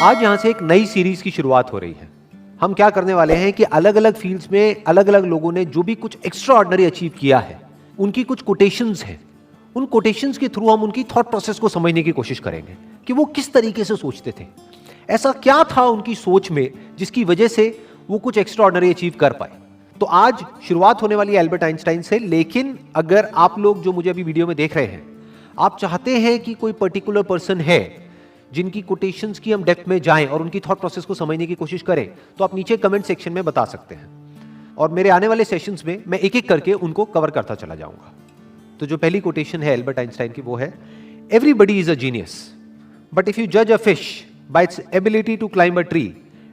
आज यहां से एक नई सीरीज की शुरुआत हो रही है। हम क्या करने वाले हैं कि अलग अलग फील्ड्स में अलग अलग लोगों ने जो भी कुछ एक्स्ट्रा ऑर्डिनरी अचीव किया है, उनकी कुछ कोटेशंस हैं। उन कोटेशंस के थ्रू हम उनकी थॉट प्रोसेस को समझने की कोशिश करेंगे कि वो किस तरीके से सोचते थे, ऐसा क्या था उनकी सोच में जिसकी वजह से वो कुछ एक्स्ट्रा ऑर्डिनरी अचीव कर पाए। तो आज शुरुआत होने वाली है एल्बर्ट आइंस्टाइन से। लेकिन अगर आप लोग जो मुझे अभी वीडियो में देख रहे हैं, आप चाहते हैं कि कोई पर्टिकुलर पर्सन है जिनकी कोटेशंस की हम डेप्थ में जाएं और उनकी थॉट प्रोसेस को समझने की कोशिश करें, तो आप नीचे कमेंट सेक्शन में बता सकते हैं और मेरे आने वाले सेशंस में मैं एक एक करके उनको कवर करता चला जाऊंगा। तो जो पहली कोटेशन है एल्बर्ट आइंस्टाइन की, वो है everybody is a genius, but if you जज a fish by its ability to climb a tree,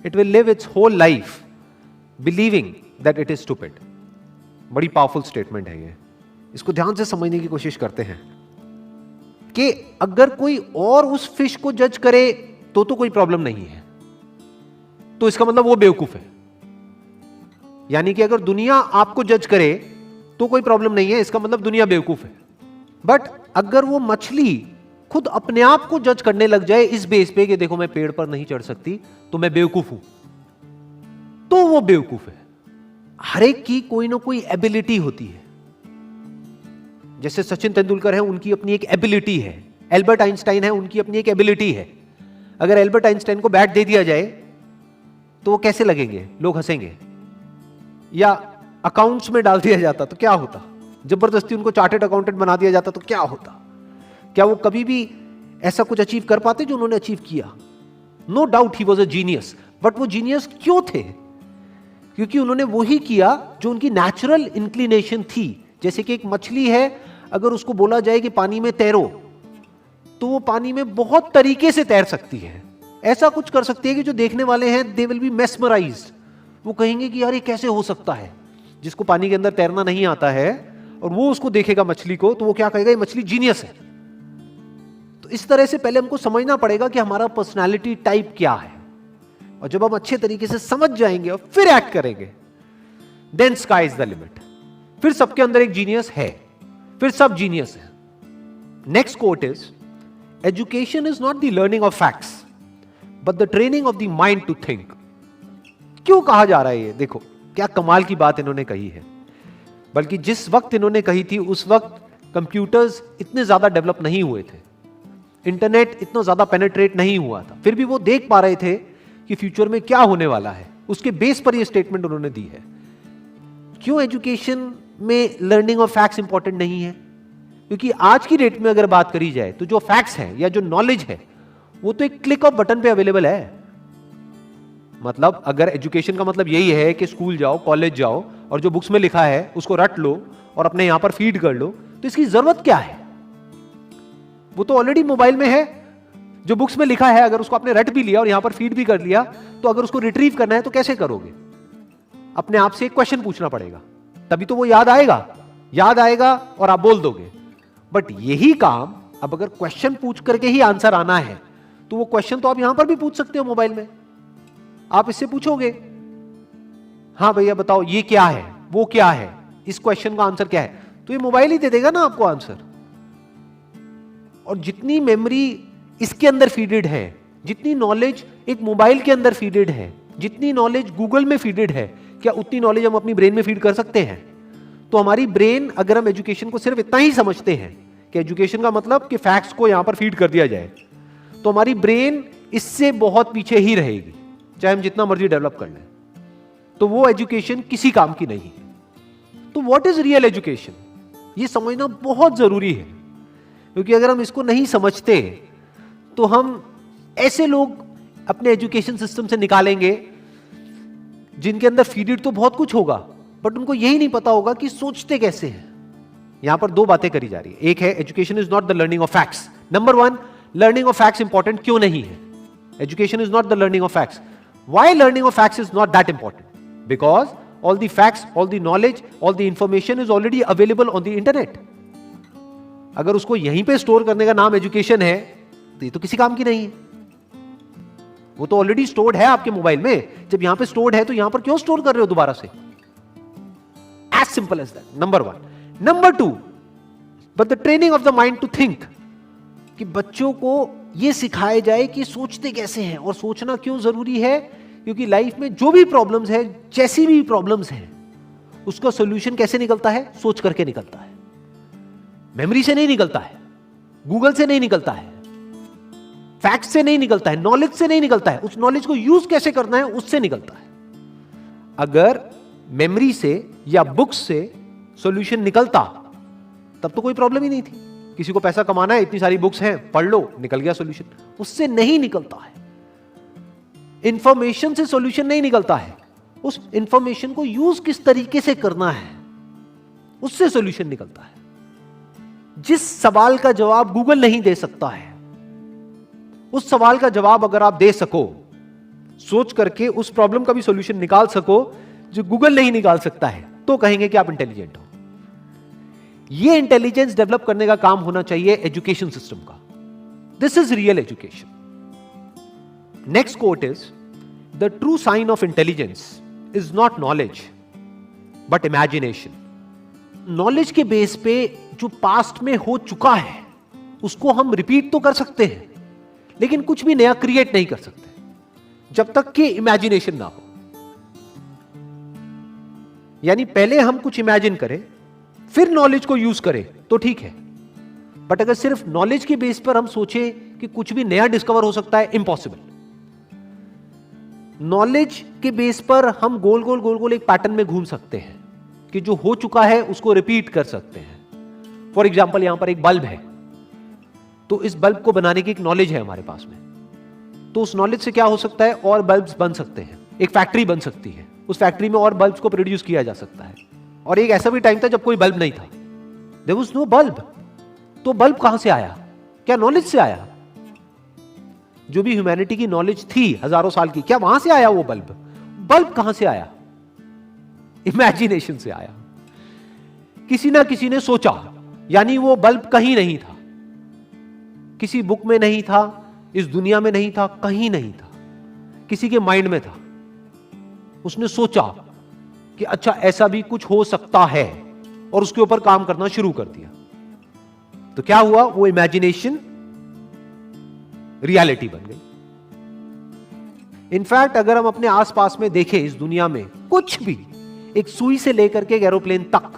it will live its whole life believing that it is stupid. बड़ी पावरफुल स्टेटमेंट है ये, इसको ध्यान से समझने की कोशिश करते हैं कि अगर कोई और उस फिश को जज करे तो कोई प्रॉब्लम नहीं है, तो इसका मतलब वो बेवकूफ है। यानी कि अगर दुनिया आपको जज करे तो कोई प्रॉब्लम नहीं है, इसका मतलब दुनिया बेवकूफ है। बट अगर वो मछली खुद अपने आप को जज करने लग जाए इस बेस पे कि देखो मैं पेड़ पर नहीं चढ़ सकती तो मैं बेवकूफ हूं, तो वो बेवकूफ है। हर एक की कोई ना कोई एबिलिटी होती है। जैसे सचिन तेंदुलकर है, उनकी अपनी एक एबिलिटी है। एल्बर्ट आइंस्टाइन है, उनकी अपनी एक एबिलिटी है। अगर एल्बर्ट आइंस्टाइन को बैट दे दिया जाए तो वो कैसे लगेंगे? लोग हंसेंगे। या अकाउंट्स में डाल दिया जाता तो क्या होता? जबरदस्ती उनको चार्टर्ड अकाउंटेंट बना दिया जाता तो क्या होता? क्या वो कभी भी ऐसा कुछ अचीव कर पाते जो उन्होंने अचीव किया? No doubt he was a genius. But वो जीनियस क्यों थे? क्योंकि उन्होंने वही किया जो उनकी नेचुरल इंक्लिनेशन थी। जैसे कि एक मछली है, अगर उसको बोला जाए कि पानी में तैरो, तो वो पानी में बहुत तरीके से तैर सकती है। ऐसा कुछ कर सकती है कि जो देखने वाले हैं दे विल बी मेस्मराइज्ड। वो कहेंगे कि यार ये कैसे हो सकता है। जिसको पानी के अंदर तैरना नहीं आता है और वो उसको देखेगा मछली को, तो वो क्या कहेगा, ये मछली जीनियस है। तो इस तरह से पहले हमको समझना पड़ेगा कि हमारा पर्सनालिटी टाइप क्या है, और जब हम अच्छे तरीके से समझ जाएंगे और फिर एक्ट करेंगे, then sky is the limit. फिर सबके अंदर एक जीनियस है, फिर सब जीनियस है। Next quote is education is not the learning of facts but the training of the mind to think. क्यों कहा जा रहा है ये? देखो क्या कमाल की बात इन्होंने कही है। बल्कि जिस वक्त इन्होंने कही थी उस वक्त कंप्यूटर्स इतने ज्यादा डेवलप नहीं हुए थे, इंटरनेट इतना ज्यादा पेनिट्रेट नहीं हुआ था, फिर भी वो देख पा रहे थे कि फ्यूचर में क्या होने वाला है। उसके बेस पर ये स्टेटमेंट उन्होंने दी है। क्यों एजुकेशन में लर्निंग ऑफ फैक्ट्स इंपॉर्टेंट नहीं है? क्योंकि आज की डेट में अगर बात करी जाए तो जो फैक्ट्स हैं या जो नॉलेज है वो तो एक क्लिक ऑफ बटन पे अवेलेबल है। मतलब अगर एजुकेशन का मतलब यही है कि स्कूल जाओ, कॉलेज जाओ और जो बुक्स में लिखा है उसको रट लो और अपने यहां पर फीड कर लो, तो इसकी जरूरत क्या है? वो तो ऑलरेडी मोबाइल में है। जो बुक्स में लिखा है अगर उसको आपने रट भी लिया और यहां पर फीड भी कर लिया, तो अगर उसको रिट्रीव करना है तो कैसे करोगे? अपने आप से एक क्वेश्चन पूछना पड़ेगा, तभी तो वो याद आएगा और आप बोल दोगे। बट यही काम अब अगर क्वेश्चन पूछ करके ही आंसर आना है, तो वो क्वेश्चन तो आप यहां पर भी पूछ सकते हो मोबाइल में। आप इससे पूछोगे, हाँ भैया बताओ ये क्या है, वो क्या है, इस क्वेश्चन का आंसर क्या है, तो ये मोबाइल ही दे देगा ना आपको आंसर। और जितनी मेमोरी इसके अंदर फीडेड है, जितनी नॉलेज एक मोबाइल के अंदर फीडेड है, जितनी नॉलेज गूगल में फीडेड है, क्या उतनी नॉलेज हम अपनी ब्रेन में फीड कर सकते हैं? तो हमारी ब्रेन, अगर हम एजुकेशन को सिर्फ इतना ही समझते हैं कि एजुकेशन का मतलब कि फैक्ट्स को यहां पर फीड कर दिया जाए, तो हमारी ब्रेन इससे बहुत पीछे ही रहेगी, चाहे हम जितना मर्जी डेवलप कर लें। तो वो एजुकेशन किसी काम की नहीं है। तो व्हाट इज रियल एजुकेशन, ये समझना बहुत जरूरी है। क्योंकि अगर हम इसको नहीं समझते तो हम ऐसे लोग अपने एजुकेशन सिस्टम से निकालेंगे जिनके अंदर फीडेड तो बहुत कुछ होगा, बट उनको यही नहीं पता होगा कि सोचते कैसे हैं। यहां पर दो बातें करी जा रही है। एक है education is not the learning of facts. Number one, learning of facts important क्यों नहीं है? Education is not the learning of facts. Why learning of facts is not that important? Because all the facts, all the knowledge, all the information is already available on the internet. अगर उसको यहीं पे store करने का नाम education है, तो ये तो किसी काम की नहीं है। वो तो ऑलरेडी स्टोर्ड है आपके मोबाइल में। जब यहां पे स्टोर्ड है तो यहां पर क्यों स्टोर कर रहे हो दोबारा से? As simple as that, number one. Number two, but the training of the mind to think, कि बच्चों को यह सिखाया जाए कि सोचते कैसे हैं और सोचना क्यों जरूरी है, क्योंकि लाइफ में जो भी प्रॉब्लम्स है, जैसी भी प्रॉब्लम्स हैं, उसका सॉल्यूशन कैसे निकलता है? सोच करके निकलता है। मेमोरी से नहीं निकलता है, गूगल से नहीं निकलता है, फैक्ट से नहीं निकलता है, नॉलेज से नहीं निकलता है, उस नॉलेज को यूज कैसे करना है उससे निकलता है। अगर मेमोरी से या बुक्स से सॉल्यूशन निकलता तब तो कोई प्रॉब्लम ही नहीं थी। किसी को पैसा कमाना है, इतनी सारी बुक्स हैं, पढ़ लो, निकल गया सॉल्यूशन। उससे नहीं निकलता है। इंफॉर्मेशन से सॉल्यूशन नहीं निकलता है, उस इंफॉर्मेशन को यूज किस तरीके से करना है उससे सॉल्यूशन निकलता है। जिस सवाल का जवाब गूगल नहीं दे सकता है, उस सवाल का जवाब अगर आप दे सको, सोच करके उस प्रॉब्लम का भी सॉल्यूशन निकाल सको जो गूगल नहीं निकाल सकता है, तो कहेंगे कि आप इंटेलिजेंट हो। यह इंटेलिजेंस डेवलप करने का काम होना चाहिए एजुकेशन सिस्टम का। This is real education. Next quote is, the true sign of intelligence is not knowledge but imagination. Knowledge के बेस पे जो पास्ट में हो चुका है उसको हम रिपीट तो कर सकते हैं, लेकिन कुछ भी नया क्रिएट नहीं कर सकते जब तक कि इमेजिनेशन ना हो। यानी पहले हम कुछ इमेजिन करें, फिर नॉलेज को यूज करें तो ठीक है, बट अगर सिर्फ नॉलेज के बेस पर हम सोचें कि कुछ भी नया डिस्कवर हो सकता है, इम्पॉसिबल। नॉलेज के बेस पर हम गोल गोल गोल गोल एक पैटर्न में घूम सकते हैं कि जो हो चुका है उसको रिपीट कर सकते हैं। फॉर एग्जाम्पल, यहां पर एक बल्ब है, तो इस बल्ब को बनाने की एक नॉलेज है हमारे पास में, तो उस नॉलेज से क्या हो सकता है? और बल्ब्स बन सकते हैं, एक फैक्ट्री बन सकती है, उस फैक्ट्री में और बल्ब्स को प्रोड्यूस किया जा सकता है। और एक ऐसा भी टाइम था जब कोई बल्ब नहीं था, देयर वाज नो बल्ब। तो बल्ब कहां से आया? क्या नॉलेज से आया? जो भी ह्यूमैनिटी की नॉलेज थी हजारों साल की, क्या वहां से आया वो बल्ब? बल्ब कहां से आया? इमेजिनेशन से आया। किसी ना किसी ने सोचा, यानी वो बल्ब कहीं नहीं था, किसी बुक में नहीं था, इस दुनिया में नहीं था, कहीं नहीं था, किसी के माइंड में था। उसने सोचा कि अच्छा ऐसा भी कुछ हो सकता है और उसके ऊपर काम करना शुरू कर दिया। तो क्या हुआ? वो इमेजिनेशन रियलिटी बन गई। इनफैक्ट अगर हम अपने आसपास में देखें, इस दुनिया में कुछ भी, एक सुई से लेकर के एक एरोप्लेन तक,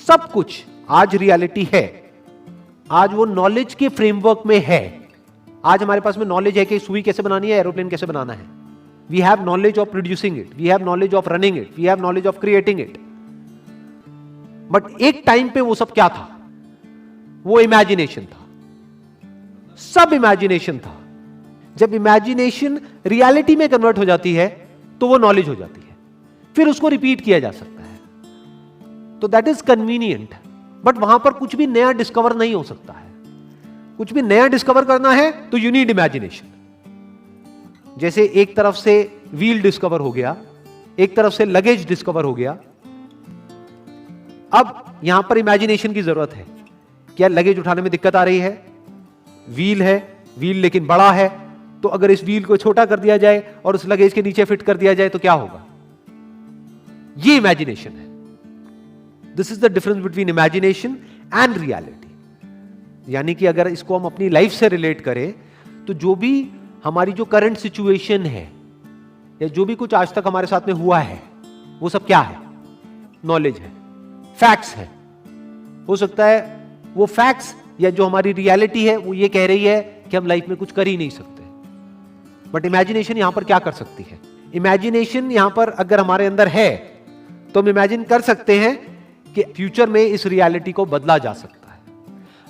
सब कुछ आज रियलिटी है। आज वो नॉलेज के फ्रेमवर्क में है। आज हमारे पास में नॉलेज है कि सुई कैसे बनानी है, एरोप्लेन कैसे बनाना है। We have knowledge of producing it, we have knowledge of running it, we have knowledge of creating it. But एक टाइम पे वो सब क्या था? वो इमेजिनेशन था, सब इमेजिनेशन था। जब इमेजिनेशन रियलिटी में कन्वर्ट हो जाती है तो वो नॉलेज हो जाती है, फिर उसको रिपीट किया जा सकता है। तो दैट इज कन्वीनियंट, बट वहां पर कुछ भी नया डिस्कवर नहीं हो सकता है। कुछ भी नया डिस्कवर करना है तो यू नीड इमेजिनेशन। जैसे एक तरफ से व्हील डिस्कवर हो गया, एक तरफ से लगेज डिस्कवर हो गया, अब यहां पर इमेजिनेशन की जरूरत है। क्या लगेज उठाने में दिक्कत आ रही है? व्हील है, व्हील लेकिन बड़ा है, तो अगर इस व्हील को छोटा कर दिया जाए और उस लगेज के नीचे फिट कर दिया जाए तो क्या होगा? ये इमेजिनेशन है। This is the difference between imagination and reality. यानी कि अगर इसको हम अपनी लाइफ से रिलेट करें तो जो भी हमारी जो करंट सिचुएशन है या जो भी कुछ आज तक हमारे साथ में हुआ है, वो सब क्या है? नॉलेज है, फैक्ट्स है। हो सकता है वो फैक्ट्स या जो हमारी रियलिटी है वो ये कह रही है कि हम लाइफ में कुछ कर ही नहीं सकते, बट इमेजिनेशन यहां पर क्या कर सकती है? इमेजिनेशन यहां पर अगर हमारे अंदर है तो हम इमेजिन कर सकते हैं कि फ्यूचर में इस रियलिटी को बदला जा सकता है।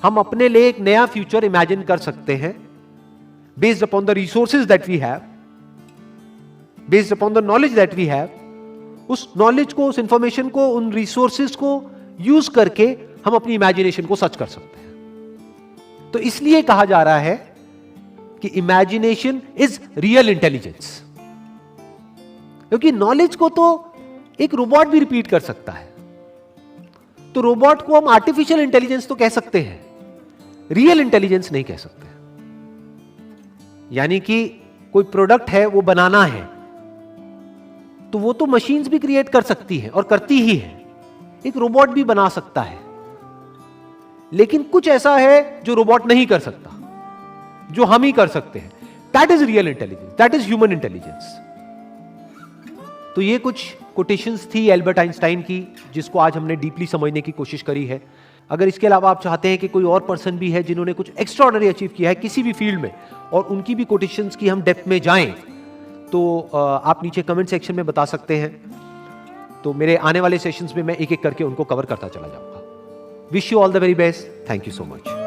हम अपने लिए एक नया फ्यूचर इमेजिन कर सकते हैं based upon the resources that we have, based upon the knowledge that we have. उस नॉलेज को, उस इंफॉर्मेशन को, उन रिसोर्सेज को यूज करके हम अपनी इमेजिनेशन को सच कर सकते हैं। तो इसलिए कहा जा रहा है कि इमेजिनेशन इज रियल इंटेलिजेंस, क्योंकि नॉलेज को तो एक रोबोट भी रिपीट कर सकता है। तो रोबोट को हम आर्टिफिशियल इंटेलिजेंस तो कह सकते हैं, रियल इंटेलिजेंस नहीं कह सकते। यानी कि कोई प्रोडक्ट है वो बनाना है तो वो तो मशीन्स भी क्रिएट कर सकती है और करती ही है। एक रोबोट भी बना सकता है, लेकिन कुछ ऐसा है जो रोबोट नहीं कर सकता, जो हम ही कर सकते हैं। That is real intelligence, that is human intelligence. तो ये कुछ कोटेशंस थी एल्बर्ट आइंस्टाइन की, जिसको आज हमने डीपली समझने की कोशिश करी है। अगर इसके अलावा आप चाहते हैं कि कोई और पर्सन भी है जिन्होंने कुछ एक्स्ट्राऑर्डिनरी अचीव किया है किसी भी फील्ड में, और उनकी भी कोटेशंस की हम डेप्थ में जाएं, तो आप नीचे कमेंट सेक्शन में बता सकते हैं। तो मेरे आने वाले सेशंस में मैं एक एक करके उनको कवर करता चला जाऊंगा। Wish you all the very best. Thank you so much.